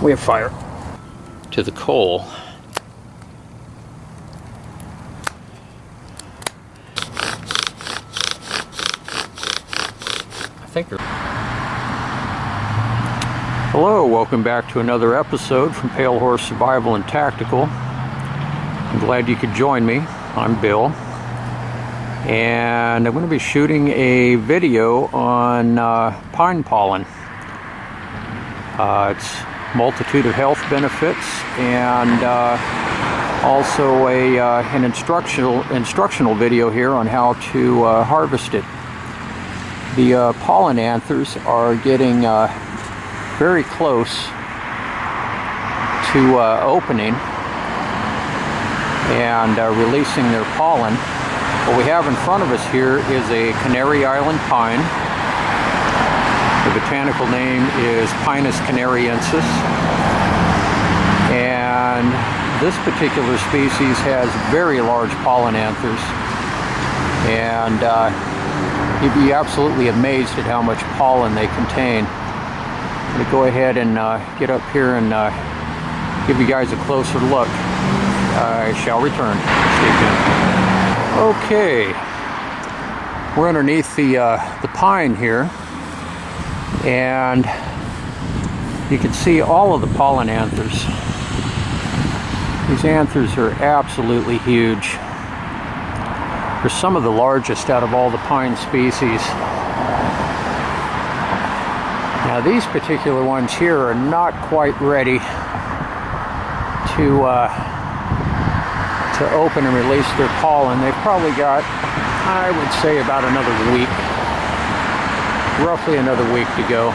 We have fire. To the coal. Hello, welcome back to another episode from Pale Horse Survival and Tactical. I'm glad you could join me. I'm Bill, and I'm going to be shooting a video on pine pollen. It's a multitude of health benefits, and also an instructional video here on how to harvest it. The pollen anthers are getting very close to opening and releasing their pollen. What we have in front of us here is a Canary Island pine. The botanical name is Pinus canariensis, and this particular species has very large pollen anthers, and you'd be absolutely amazed at how much pollen they contain. I'm going to go ahead and get up here and give you guys a closer look. I shall return. Stay tuned. Okay, we're underneath the pine here, and you can see all of the pollen anthers. These anthers are absolutely huge. They're some of the largest out of all the pine species. Now these particular ones here are not quite ready to open and release their pollen. They've probably got, I would say, about another week, roughly another week to go.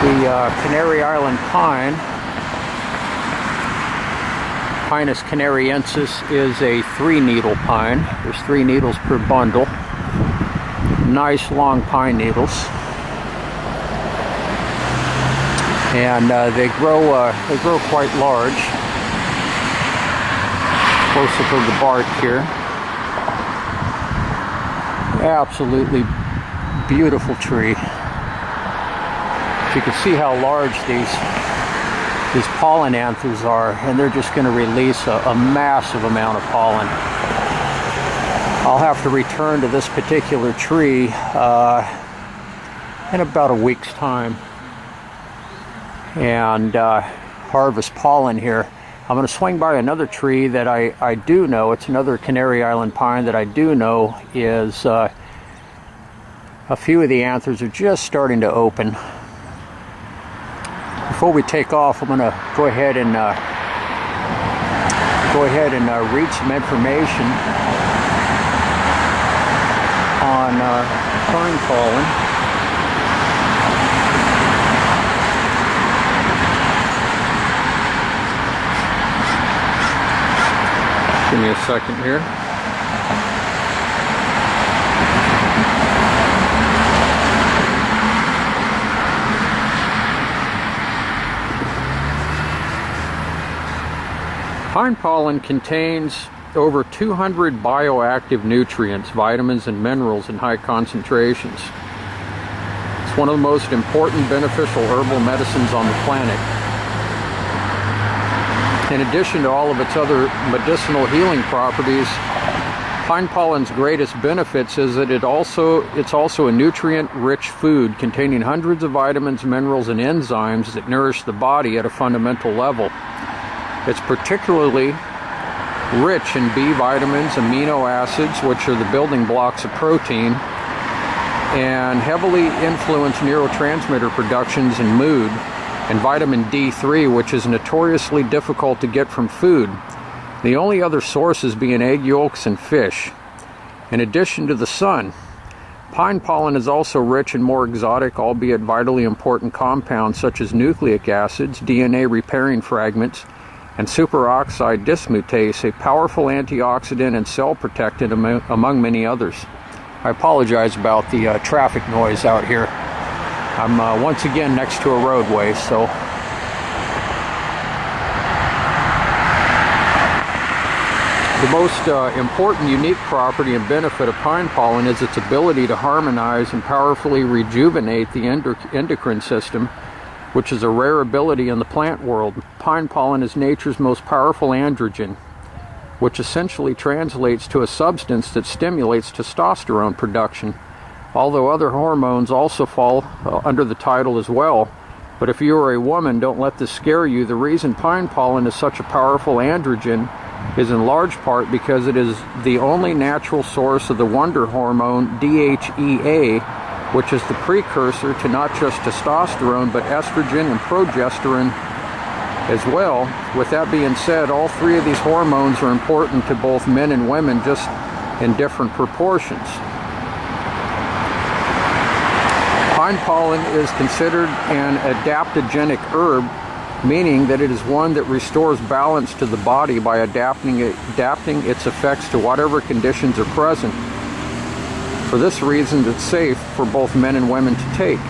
The Canary Island pine, Pinus canariensis, is a 3-needle pine. There's 3 needles per bundle. Nice long pine needles, and they grow quite large. Close up of the bark here. Absolutely beautiful tree. You can see how large these pollen anthers are, and they're just going to release a massive amount of pollen. I'll have to return to this particular tree in about a week's time and harvest pollen here. I'm going to swing by another tree that I do know. It's another Canary Island pine that I do know is a few of the anthers are just starting to open. Before we take off, I'm going to go ahead and read some information on pine pollen. Give me a second here. Pine pollen contains over 200 bioactive nutrients, vitamins, and minerals in high concentrations. It's one of the most important beneficial herbal medicines on the planet. In addition to all of its other medicinal healing properties, pine pollen's greatest benefits is that it's also a nutrient-rich food containing hundreds of vitamins, minerals, and enzymes that nourish the body at a fundamental level. It's particularly rich in B vitamins, amino acids, which are the building blocks of protein, and heavily influence neurotransmitter productions and mood, and vitamin D3, which is notoriously difficult to get from food, the only other sources being egg yolks and fish. In addition to the sun, pine pollen is also rich in more exotic, albeit vitally important compounds such as nucleic acids, DNA repairing fragments, and superoxide dismutase, a powerful antioxidant and cell protectant, among many others. I apologize about the traffic noise out here. I'm once again next to a roadway, so the most important unique property and benefit of pine pollen is its ability to harmonize and powerfully rejuvenate the endocrine system which is a rare ability in the plant world. Pine pollen is nature's most powerful androgen, which essentially translates to a substance that stimulates testosterone production, although other hormones also fall under the title as well. But if you are a woman, don't let this scare you. The reason pine pollen is such a powerful androgen is in large part because it is the only natural source of the wonder hormone DHEA, which is the precursor to not just testosterone, but estrogen and progesterone as well. With that being said, all three of these hormones are important to both men and women, just in different proportions. Pine pollen is considered an adaptogenic herb, meaning that it is one that restores balance to the body by adapting its effects to whatever conditions are present. For this reason, it's safe for both men and women to take.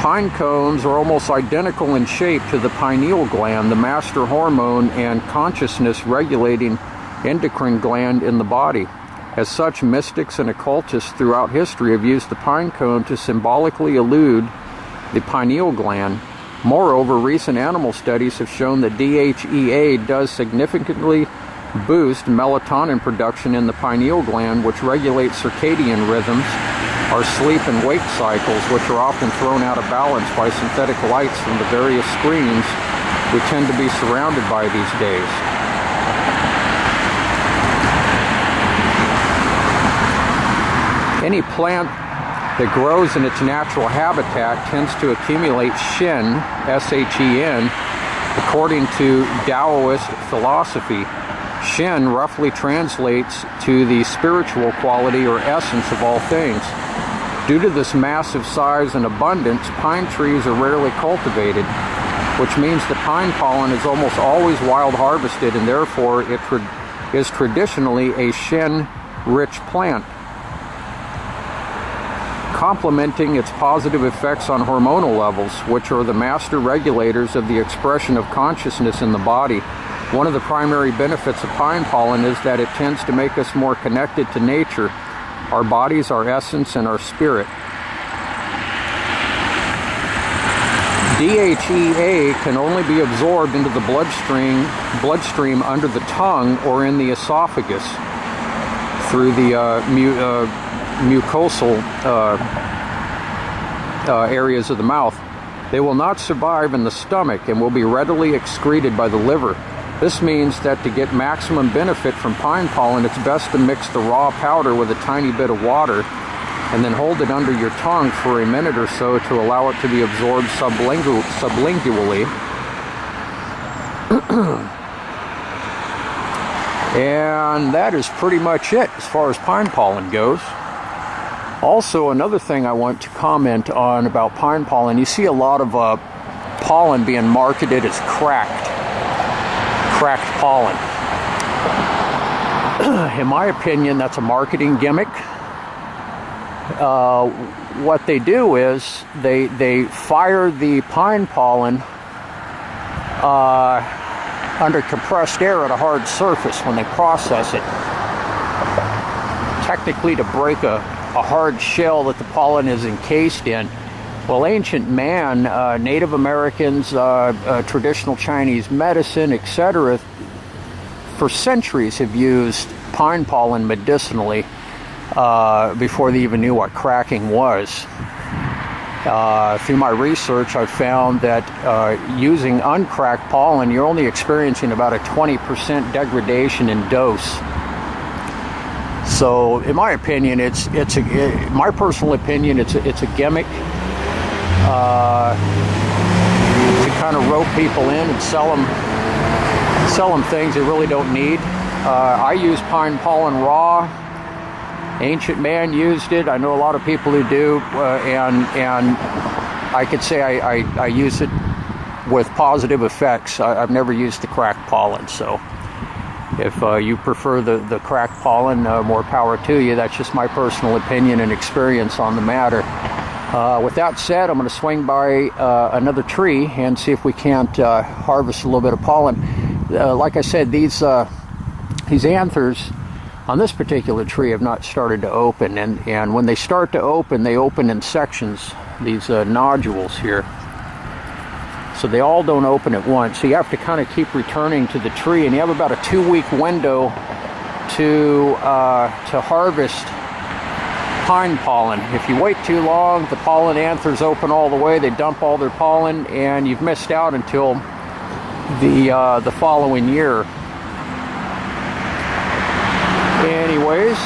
Pine cones are almost identical in shape to the pineal gland, the master hormone and consciousness regulating endocrine gland in the body. As such, mystics and occultists throughout history have used the pine cone to symbolically elude the pineal gland. Moreover, recent animal studies have shown that DHEA does significantly boost melatonin production in the pineal gland, which regulates circadian rhythms, our sleep and wake cycles, which are often thrown out of balance by synthetic lights from the various screens we tend to be surrounded by these days. Any plant that grows in its natural habitat tends to accumulate Shen, S-H-E-N, according to Taoist philosophy. Shen roughly translates to the spiritual quality or essence of all things. Due to this massive size and abundance, pine trees are rarely cultivated, which means that pine pollen is almost always wild harvested, and therefore it is traditionally a Shen-rich plant. Complementing its positive effects on hormonal levels, which are the master regulators of the expression of consciousness in the body. One of the primary benefits of pine pollen is that it tends to make us more connected to nature, our bodies, our essence, and our spirit. DHEA can only be absorbed into the bloodstream under the tongue or in the esophagus through the mucosal areas of the mouth. They will not survive in the stomach and will be readily excreted by the liver. This means that to get maximum benefit from pine pollen, it's best to mix the raw powder with a tiny bit of water and then hold it under your tongue for a minute or so to allow it to be absorbed sublingually. And that is pretty much it as far as pine pollen goes. Also, another thing I want to comment on about pine pollen, you see a lot of pollen being marketed as cracked pollen. In my opinion, that's a marketing gimmick. What they do is they fire the pine pollen under compressed air at a hard surface when they process it, technically to break a hard shell that the pollen is encased in. Well, ancient man, Native Americans, traditional Chinese medicine, etc., for centuries have used pine pollen medicinally before they even knew what cracking was. Through my research, I've found that using uncracked pollen, you're only experiencing about a 20% degradation in dose. So, in my opinion, my personal opinion, it's a gimmick to kind of rope people in and sell them things they really don't need. I use pine pollen raw. Ancient man used it. I know a lot of people who do, and I could say I use it with positive effects. I've never used the cracked pollen, so if you prefer the cracked pollen, more power to you. That's just my personal opinion and experience on the matter. With that said, I'm going to swing by another tree and see if we can't harvest a little bit of pollen. Like I said, these anthers On this particular tree have not started to open, and when they start to open, they open in sections, these nodules here. So they all don't open at once. So you have to kind of keep returning to the tree, and you have about a 2-week window to harvest pine pollen. If you wait too long, the pollen anthers open all the way, they dump all their pollen, and you've missed out until the following year. Anyways,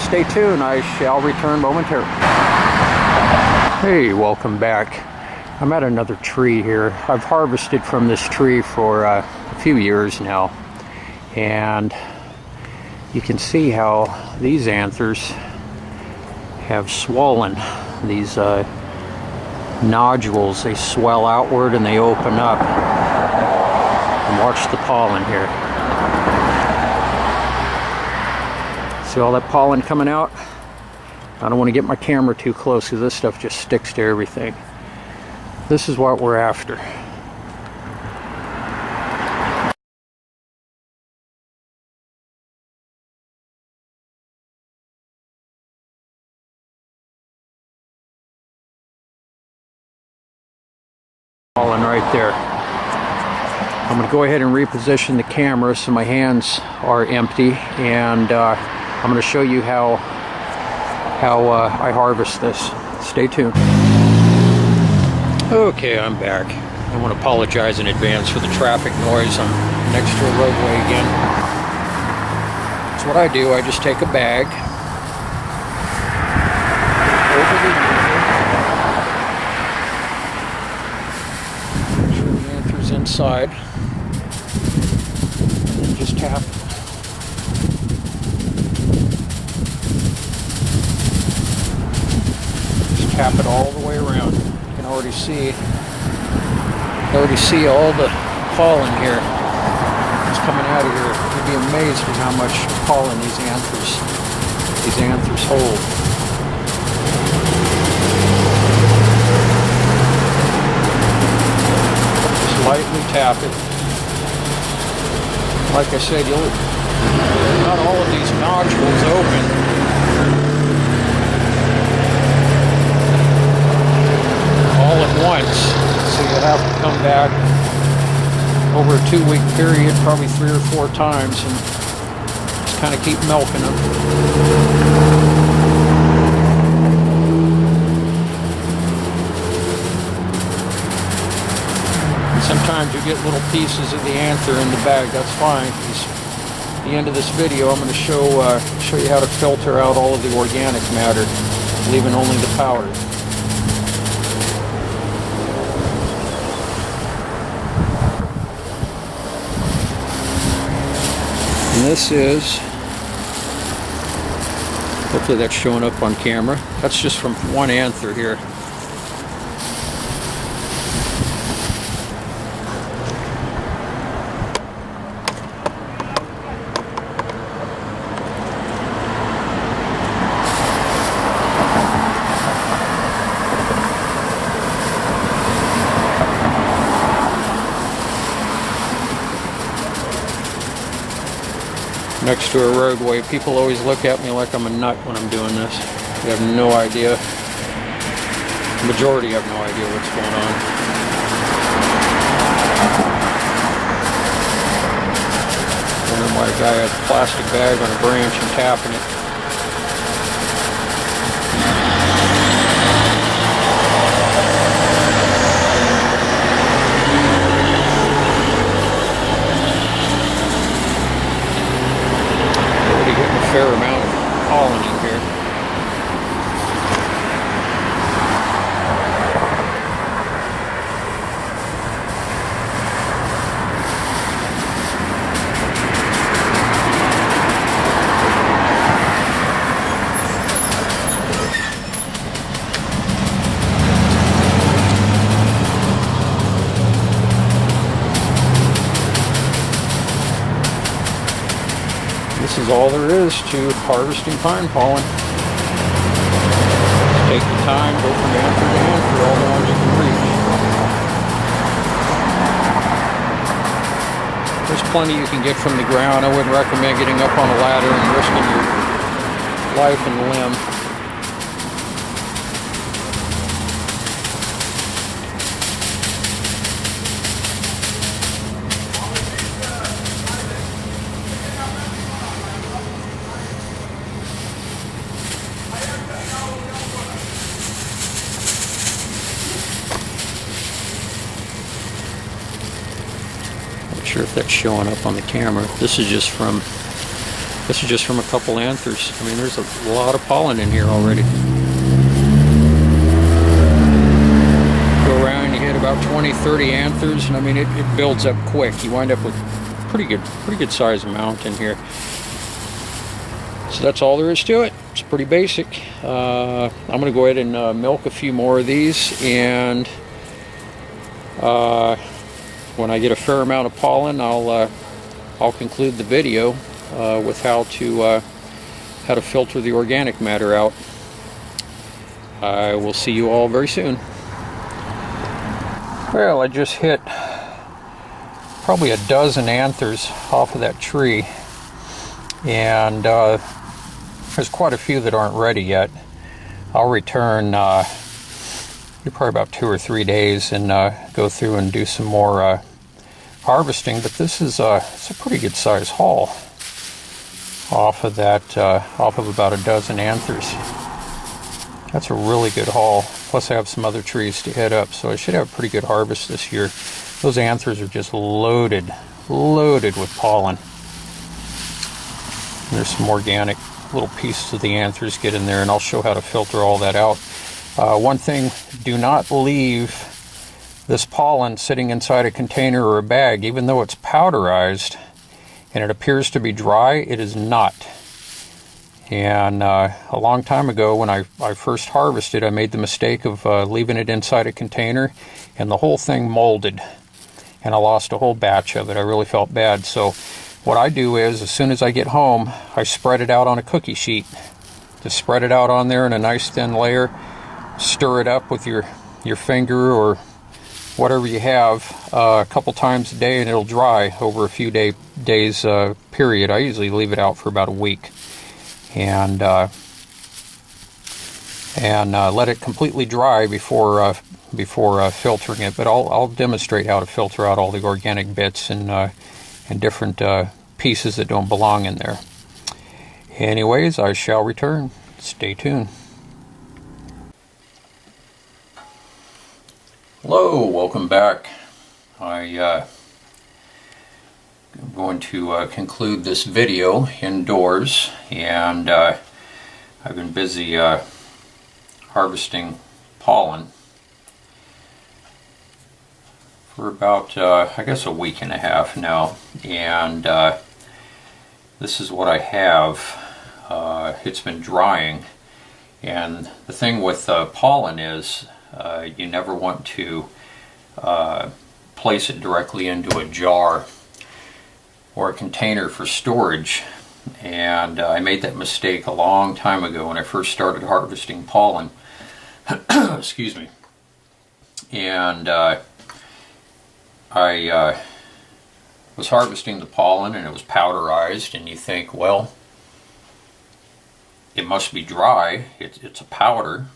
stay tuned. I shall return momentarily. Hey, welcome back. I'm at another tree here. I've harvested from this tree for a few years now, and you can see how these anthers have swollen. These nodules, they swell outward and they open up. And watch the pollen here. See all that pollen coming out? I don't want to get my camera too close because this stuff just sticks to everything. This is what we're after. Pollen right there. I'm going to go ahead and reposition the camera so my hands are empty, and I'm going to show you how I harvest this. Stay tuned. Okay, I'm back. I want to apologize in advance for the traffic noise. I'm next to a roadway again. That's what I do. I just take a bag over the make sure the anther's inside, and then just tap. Just tap it all the way around. Already see all the pollen here. It's coming out of here. You'd be amazed at how much pollen these anthers hold. Just lightly tap it. Like I said, not all of these nodules open. All at once, so you'll have to come back over a 2-week period, probably 3 or 4 times, and just kind of keep milking them. And sometimes you get little pieces of the anther in the bag. That's fine. At the end of this video, I'm going to show you how to filter out all of the organic matter, leaving only the powder. And this is, hopefully that's showing up on camera. That's just from one anther here. Next to a roadway. People always look at me like I'm a nut when I'm doing this. They have no idea. The majority have no idea what's going on. Wondering why a guy has a plastic bag on a branch and tapping it. Fair amount of pollen in here. This is all there is to harvesting pine pollen. Just take the time, go from anther to anther, all the ones you can reach. There's plenty you can get from the ground. I wouldn't recommend getting up on a ladder and risking your life and limb. Sure if that's showing up on the camera. This is just from a couple anthers. I mean, there's a lot of pollen in here already. Go around, you hit about 20-30 anthers, and I mean it builds up quick. You wind up with pretty good size amount in here. So that's all there is to it. It's pretty basic. I'm gonna go ahead and milk a few more of these, and when I get a fair amount of pollen, I'll conclude the video with how to filter the organic matter out. I will see you all very soon. Well, I just hit probably a dozen anthers off of that tree, and there's quite a few that aren't ready yet. I'll return probably about 2 or 3 days and go through and do some more harvesting. But this is it's a pretty good size haul off of that, off of about a dozen anthers. That's a really good haul. Plus I have some other trees to hit up, so I should have a pretty good harvest this year. Those anthers are just loaded with pollen. And there's some organic little pieces of the anthers get in there, and I'll show how to filter all that out. One thing, do not leave this pollen sitting inside a container or a bag. Even though it's powderized and it appears to be dry, it is not. And a long time ago, when I first harvested, I made the mistake of leaving it inside a container, and the whole thing molded, and I lost a whole batch of it. I really felt bad. So what I do is, as soon as I get home, I spread it out on a cookie sheet. Just spread it out on there in a nice thin layer. Stir it up with your finger or whatever you have a couple times a day, and it'll dry over a few days period. I usually leave it out for about a week, and let it completely dry before filtering it. But I'll demonstrate how to filter out all the organic bits and different pieces that don't belong in there. Anyways, I shall return. Stay tuned. Hello, welcome back. I'm going to conclude this video indoors, and I've been busy harvesting pollen for about I guess a week and a half now, and this is what I have. It's been drying, and the thing with pollen is you never want to place it directly into a jar or a container for storage. And I made that mistake a long time ago when I first started harvesting pollen. Excuse me. And I was harvesting the pollen, and it was powderized, and you think, well, it must be dry. It's a powder.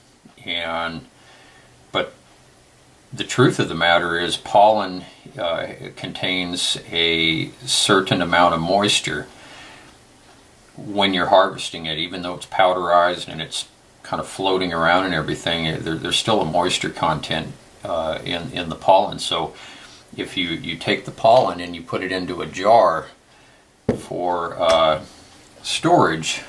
But the truth of the matter is, pollen contains a certain amount of moisture when you're harvesting it. Even though it's powderized and it's kind of floating around and everything, there's still a moisture content in the pollen. So if you take the pollen and you put it into a jar for storage,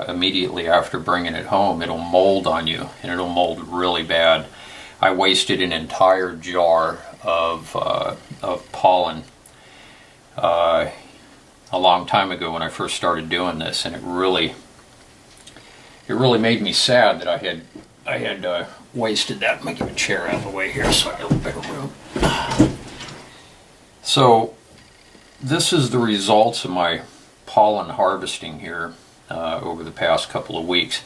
immediately after bringing it home, it'll mold on you, and it'll mold really bad. I wasted an entire jar of pollen a long time ago when I first started doing this, and it really made me sad that I had wasted that. Let me get a chair out of the way here so I get a little bit of room. So this is the results of my pollen harvesting here over the past couple of weeks,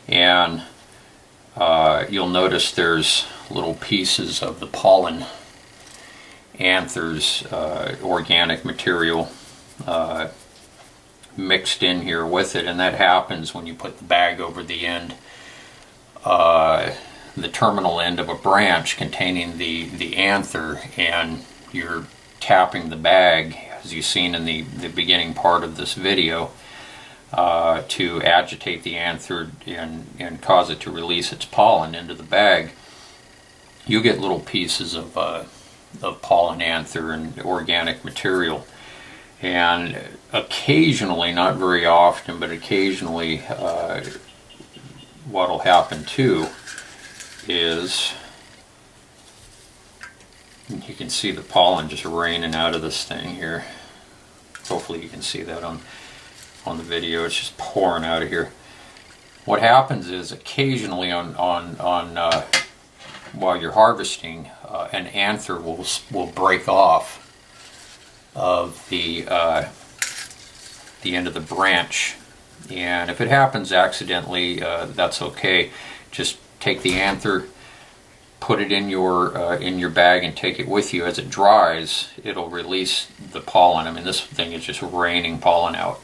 and you'll notice there's little pieces of the pollen, anthers, organic material mixed in here with it, and that happens when you put the bag over the end, the terminal end of a branch containing the anther, and you're tapping the bag, as you've seen in the beginning part of this video, to agitate the anther and cause it to release its pollen into the bag. You get little pieces of pollen anther and organic material. And occasionally, not very often, but occasionally, what'll happen too is you can see the pollen just raining out of this thing here. Hopefully you can see that on the video. It's just pouring out of here. What happens is occasionally while you're harvesting, an anther will break off of the end of the branch, and if it happens accidentally, that's okay. Just take the anther, put it in your bag, and take it with you. As it dries, it'll release the pollen. I mean, this thing is just raining pollen out.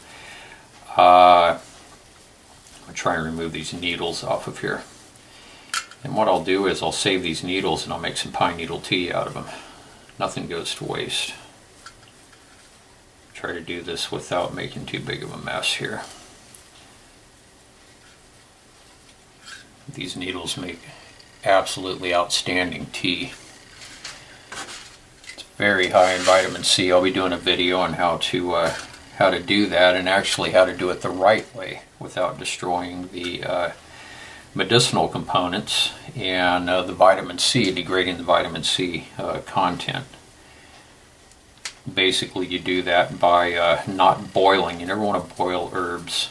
I'm gonna try and remove these needles off of here, and what I'll do is I'll save these needles and I'll make some pine needle tea out of them. Nothing goes to waste. Try to do this without making too big of a mess here. These needles make absolutely outstanding tea. It's very high in vitamin C. I'll be doing a video on how to do that, and actually how to do it the right way without destroying the medicinal components and the vitamin C, degrading the vitamin C content. Basically, you do that by not boiling. You never want to boil herbs.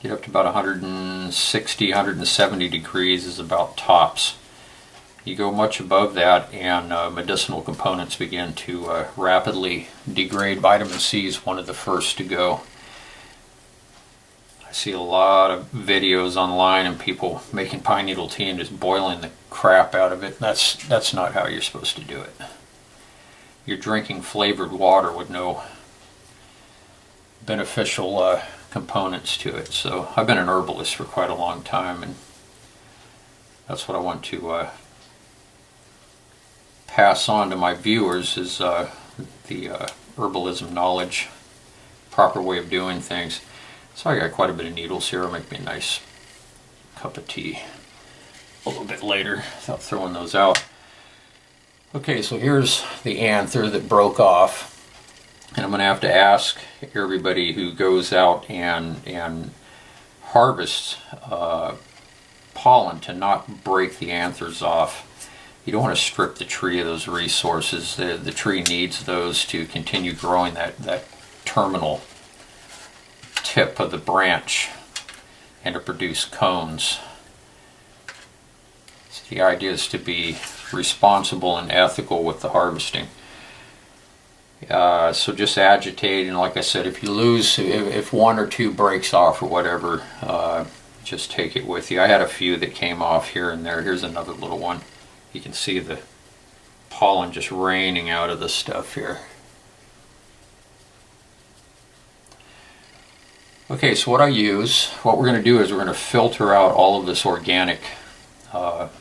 Get up to about 160, 170 degrees is about tops. You go much above that and medicinal components begin to rapidly degrade. Vitamin C is one of the first to go. I see a lot of videos online and people making pine needle tea and just boiling the crap out of it. That's not how you're supposed to do it. You're drinking flavored water with no beneficial components to it. So I've been an herbalist for quite a long time, and that's what I want to pass on to my viewers, is the herbalism knowledge, proper way of doing things. So I got quite a bit of needles here. I'll make me a nice cup of tea a little bit later without throwing those out. Okay, so here's the anther that broke off, and I'm going to have to ask everybody who goes out and harvests pollen to not break the anthers off. You don't want to strip the tree of those resources. The tree needs those to continue growing that terminal tip of the branch and to produce cones. So the idea is to be responsible and ethical with the harvesting. So just agitate, and like I said, if you lose, if one or two breaks off or whatever, just take it with you. I had a few that came off here and there. Here's another little one. You can see the pollen just raining out of the stuff here. Okay, so what we're going to do is we're going to filter out all of this organic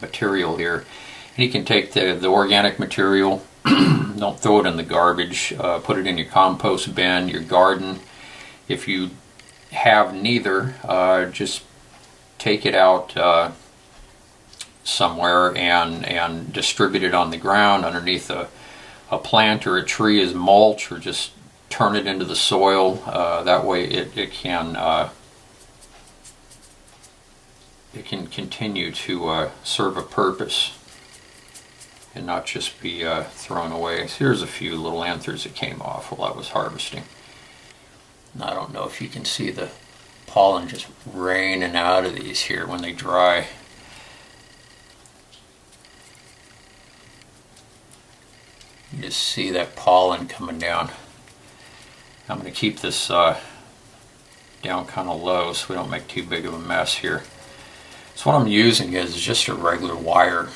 material here. And you can take the organic material, don't throw it in the garbage, put it in your compost bin, your garden. If you have neither, just take it out somewhere and distribute it on the ground underneath a plant or a tree as mulch, or just turn it into the soil. That way it can continue to serve a purpose and not just be thrown away. So here's a few little anthers that came off while I was harvesting. And I don't know if you can see the pollen just raining out of these here when they dry. You just see that pollen coming down. I'm going to keep this down kind of low so we don't make too big of a mess here. So what I'm using is just a regular wire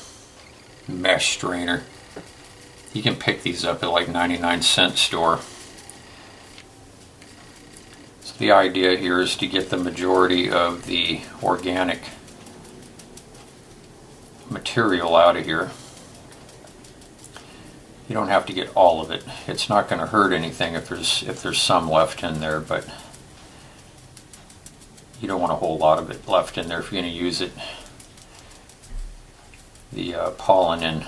mesh strainer. You can pick these up at like 99-cent store. So the idea here is to get the majority of the organic material out of here. You don't have to get all of it. It's not going to hurt anything if there's some left in there, but you don't want a whole lot of it left in there if you're going to use it. The pollen in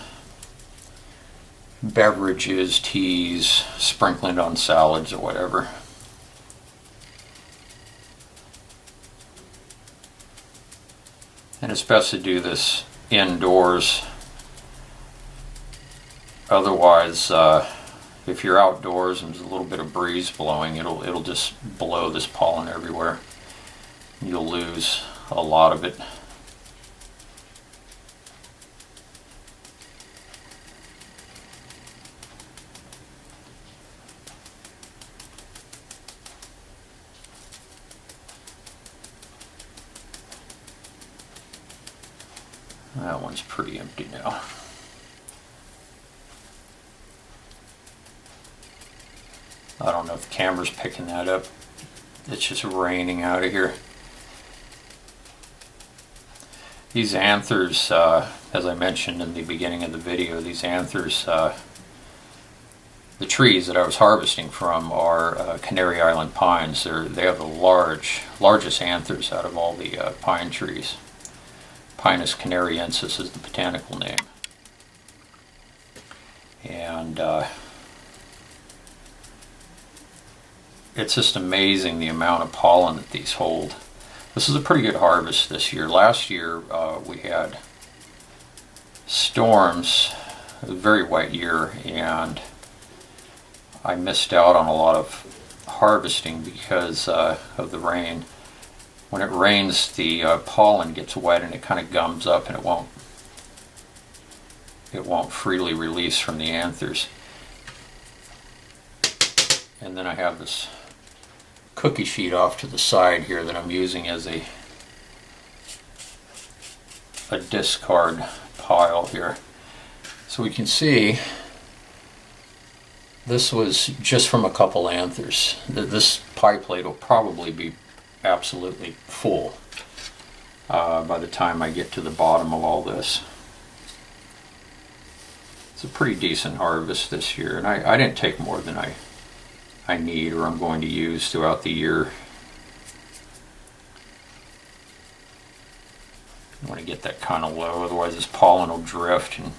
beverages, teas, sprinkling on salads or whatever. And it's best to do this indoors. Otherwise, if you're outdoors and there's a little bit of breeze blowing, it'll just blow this pollen everywhere. You'll lose a lot of it. That one's pretty empty now. I don't know if the camera's picking that up. It's just raining out of here. These anthers, as I mentioned in the beginning of the video, these anthers, the trees that I was harvesting from are Canary Island pines. They have the largest anthers out of all the pine trees. Pinus canariensis is the botanical name. And it's just amazing the amount of pollen that these hold. This is a pretty good harvest this year. Last year we had storms, it was a very wet year, and I missed out on a lot of harvesting because of the rain. When it rains, the pollen gets wet and it kind of gums up, and it won't freely release from the anthers. And then I have this cookie sheet off to the side here that I'm using as a discard pile here. So we can see this was just from a couple anthers. This pie plate will probably be absolutely full by the time I get to the bottom of all this. It's a pretty decent harvest this year, and I didn't take more than I need or I'm going to use throughout the year. I want to get that kind of low, otherwise this pollen will drift and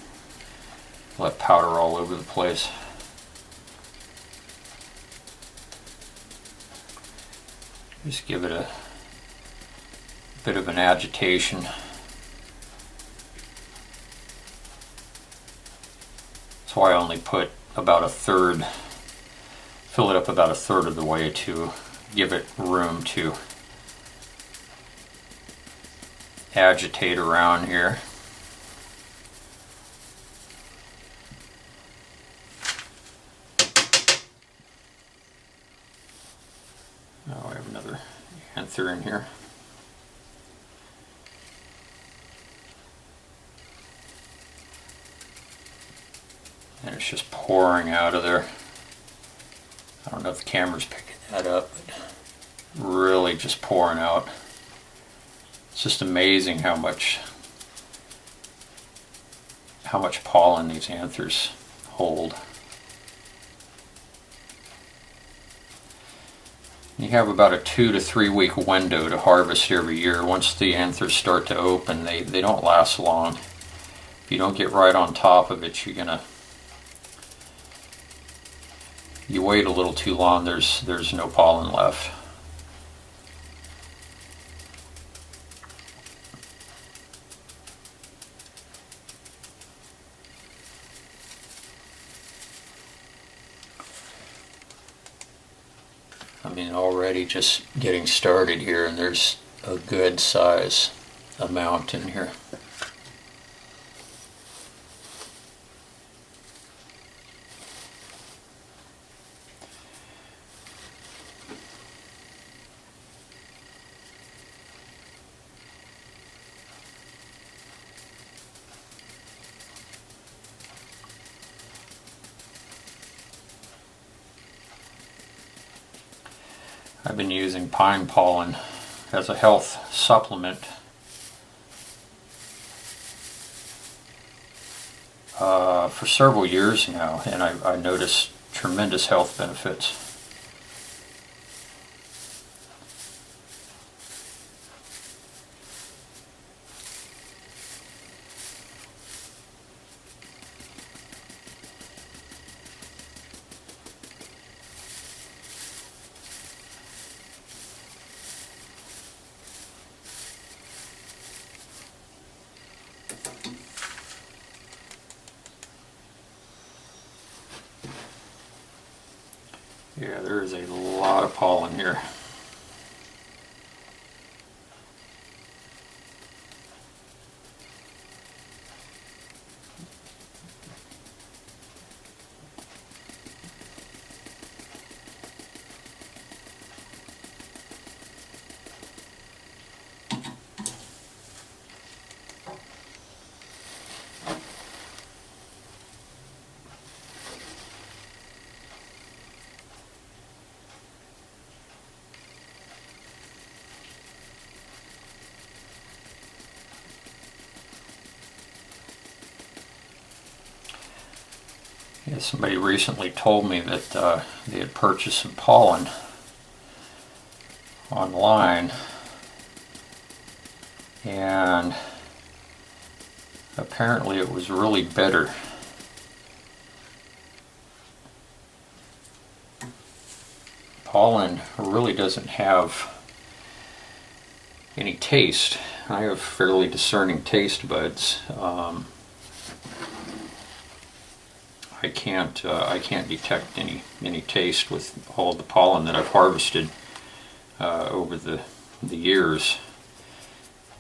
let powder all over the place. Just give it a bit of an agitation. That's why I only put about a third, fill it up about a third of the way to give it room to agitate around here. Now I have another anther in here. And it's just pouring out of there. I don't know if the camera's picking that up, but really just pouring out. It's just amazing how much pollen these anthers hold. You have about a 2 to 3 week window to harvest every year. Once the anthers start to open, they don't last long. If you don't get right on top of it, you wait a little too long, there's no pollen left. I mean, already just getting started here, and there's a good size amount in here. I've been using pine pollen as a health supplement for several years now, and I noticed tremendous health benefits. Yeah, there is a lot of pollen here. Yeah, somebody recently told me that they had purchased some pollen online, and apparently it was really bitter. Pollen really doesn't have any taste. I have fairly discerning taste buds. I can't detect any taste with all the pollen that I've harvested over the years.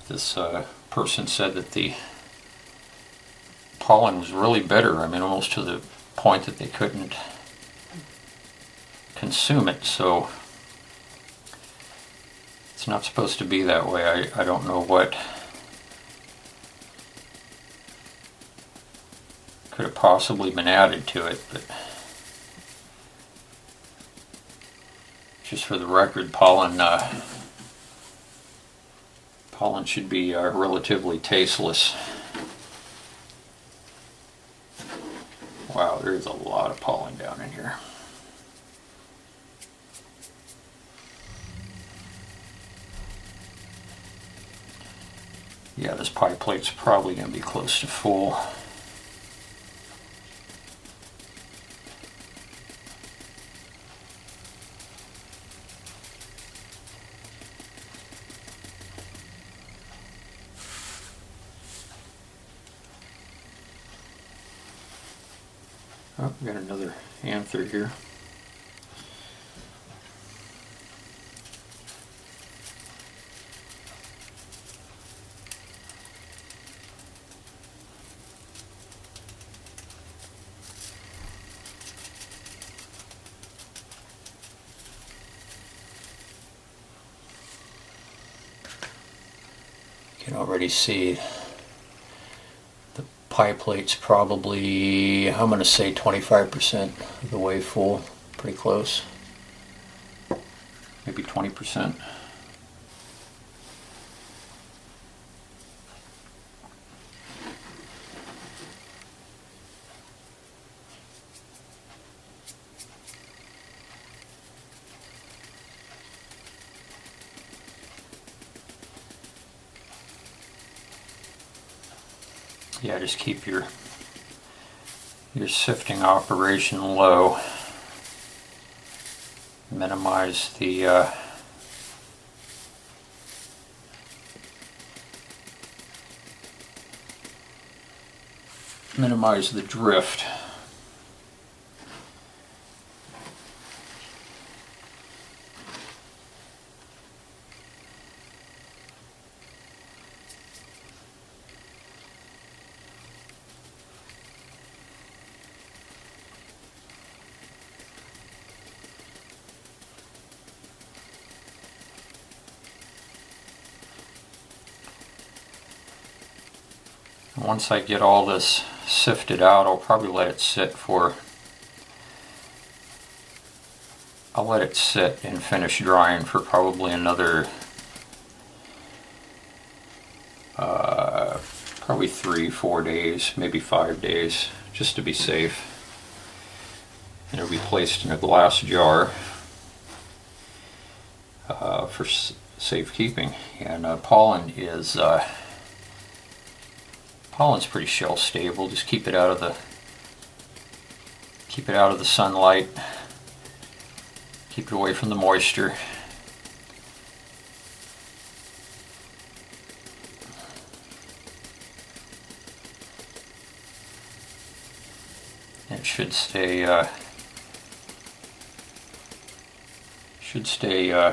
This person said that the pollen was really bitter. I mean, almost to the point that they couldn't consume it. So it's not supposed to be that way. I don't know what could have possibly been added to it, but just for the record, pollen should be relatively tasteless. Wow, there's a lot of pollen down in here. Yeah, this pie plate's probably going to be close to full. Oh, we got another anther here. You can already see the pie plate's probably, I'm going to say 25% of the way full, pretty close, maybe 20%. Yeah, just keep your sifting operation low. Minimize the drift. Once I get all this sifted out, I'll probably let it sit for I'll let it sit and finish drying for probably another probably 3-4 days, maybe 5 days, just to be safe. And it'll be placed in a glass jar for safekeeping. And pollen's pretty shelf stable. Just keep it out of the sunlight. Keep it away from the moisture. It should stay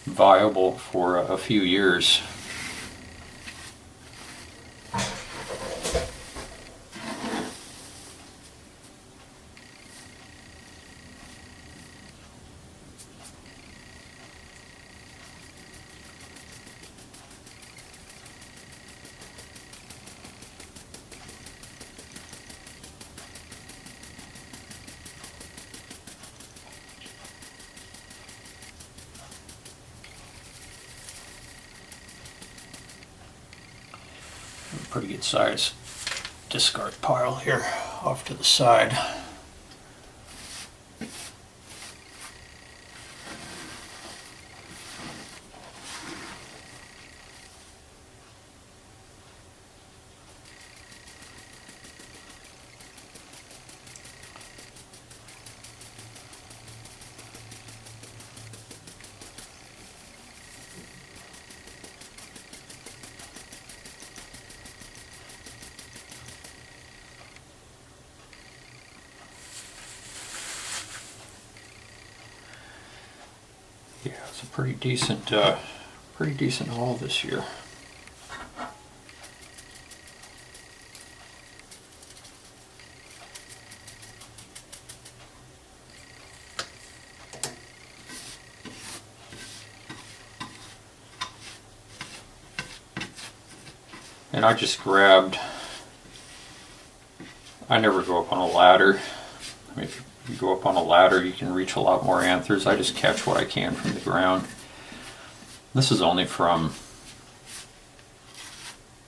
viable for a few years. Pretty good size discard pile here off to the side. Yeah, it's a pretty decent haul this year. And I just grabbed, I never go up on a ladder. I mean, if you go up on a ladder, you can reach a lot more anthers. I just catch what I can from the ground. This is only from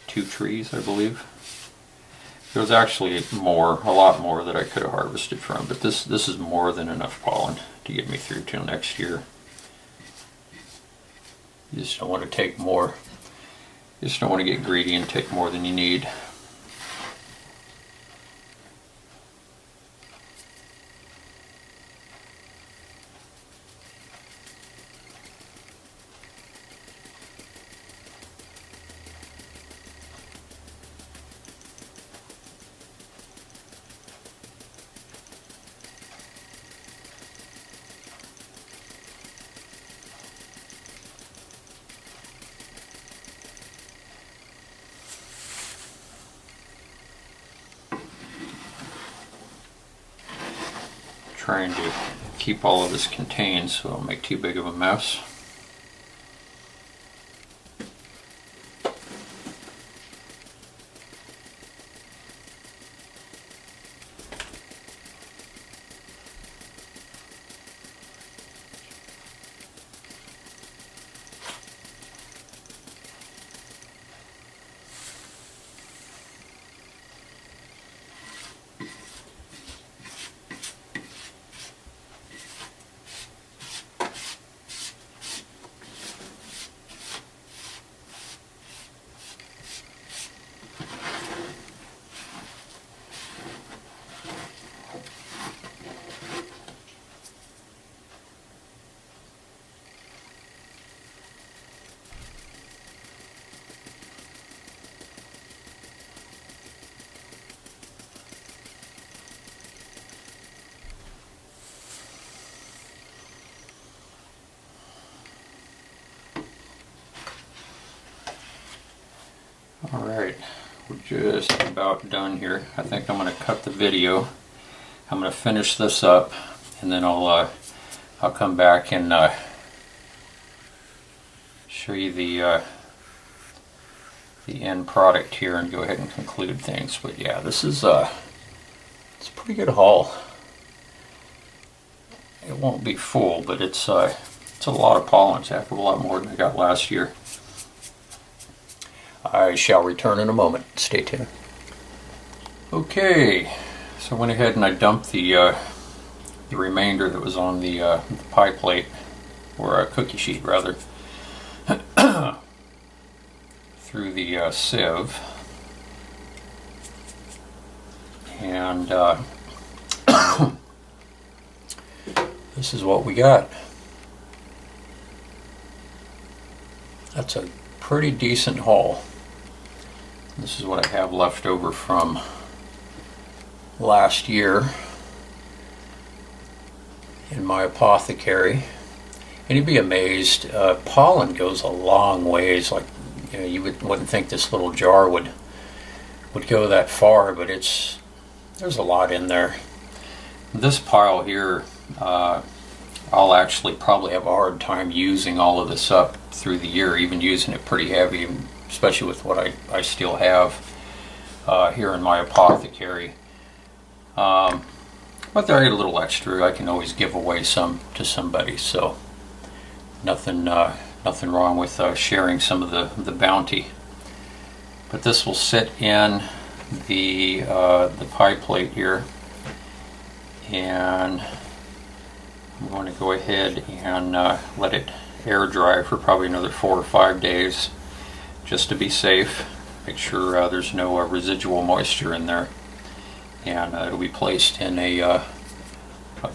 2 trees, I believe. There was actually more, a lot more that I could have harvested from, but this is more than enough pollen to get me through till next year. You just don't want to take more. You just don't want to get greedy and take more than you need. Trying to keep all of this contained so it don't make too big of a mess. Alright, we're just about done here. I think I'm going to cut the video. I'm going to finish this up and then I'll come back and show you the end product here and go ahead and conclude things. But yeah, this is it's a pretty good haul. it won't be full, but it's a lot of pollen. It's a heck of a lot more than I got last year. I shall return in a moment. Stay tuned. Okay, so I went ahead and I dumped the remainder that was on the pie plate, or a cookie sheet rather, through the sieve, and this is what we got. That's a pretty decent haul. This is what I have left over from last year in my apothecary. And you'd be amazed, pollen goes a long ways. Like, you know, you wouldn't think this little jar would go that far, but there's a lot in there. This pile here, I'll actually probably have a hard time using all of this up through the year, even using it pretty heavy, especially with what I still have here in my apothecary. But there I get a little extra. I can always give away some to somebody, so nothing wrong with sharing some of the bounty. But this will sit in the pie plate here, and I'm going to go ahead and let it air dry for probably another 4 or 5 days, just to be safe. Make sure there's no residual moisture in there, and it'll be placed in a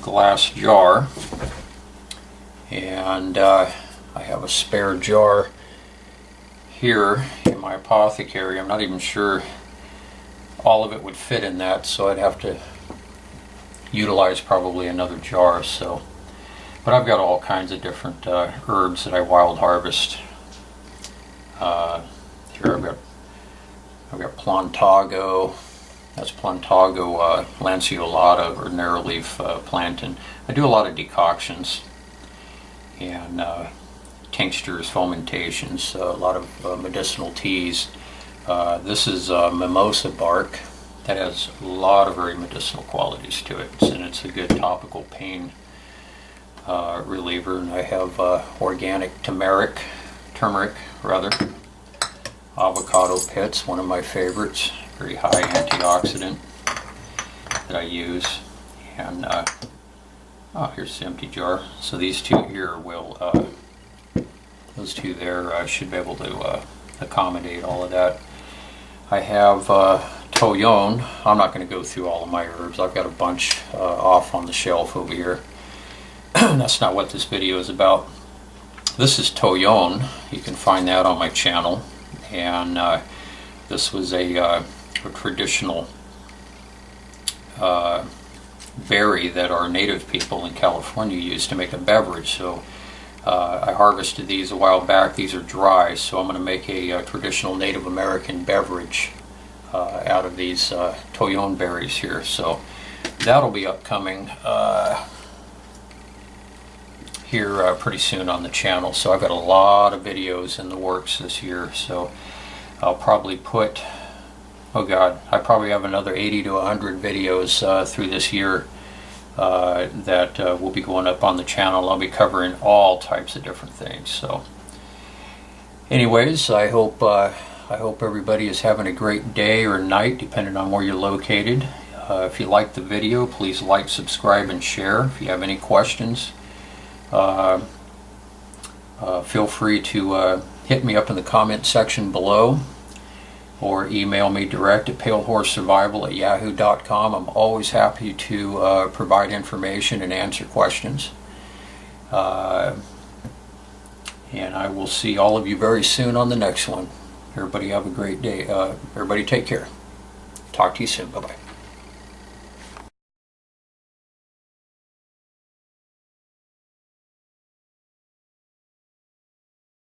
glass jar. And I have a spare jar here in my apothecary. I'm not even sure all of it would fit in that, so I'd have to utilize probably another jar. So, but I've got all kinds of different herbs that I wild harvest. Here I've got plantago. That's plantago lanceolata, or narrowleaf plantain. I do a lot of decoctions and tinctures, fomentations, a lot of medicinal teas. This is mimosa bark that has a lot of very medicinal qualities to it, and it's a good topical pain reliever. And I have organic turmeric, avocado pits, one of my favorites, very high antioxidant that I use. And here's the empty jar. So these two here will, those two there should be able to accommodate all of that. I have toyon. I'm not going to go through all of my herbs. I've got a bunch off on the shelf over here. That's not what this video is about. This is toyon. You can find that on my channel. And this was a traditional berry that our native people in California used to make a beverage. So I harvested these a while back. These are dry, so I'm going to make a traditional Native American beverage out of these toyon berries here. So that'll be upcoming here pretty soon on the channel. So I've got a lot of videos in the works this year. So I'll probably put, oh God, I probably have another 80 to 100 videos through this year that will be going up on the channel. I'll be covering all types of different things. So anyways, I hope everybody is having a great day or night, depending on where you're located. If you liked the video, please like, subscribe, and share. If you have any questions, feel free to hit me up in the comment section below, or email me direct at palehorsesurvival@yahoo.com. I'm always happy to provide information and answer questions. And I will see all of you very soon on the next one. Everybody have a great day. Everybody take care. Talk to you soon. Bye-bye.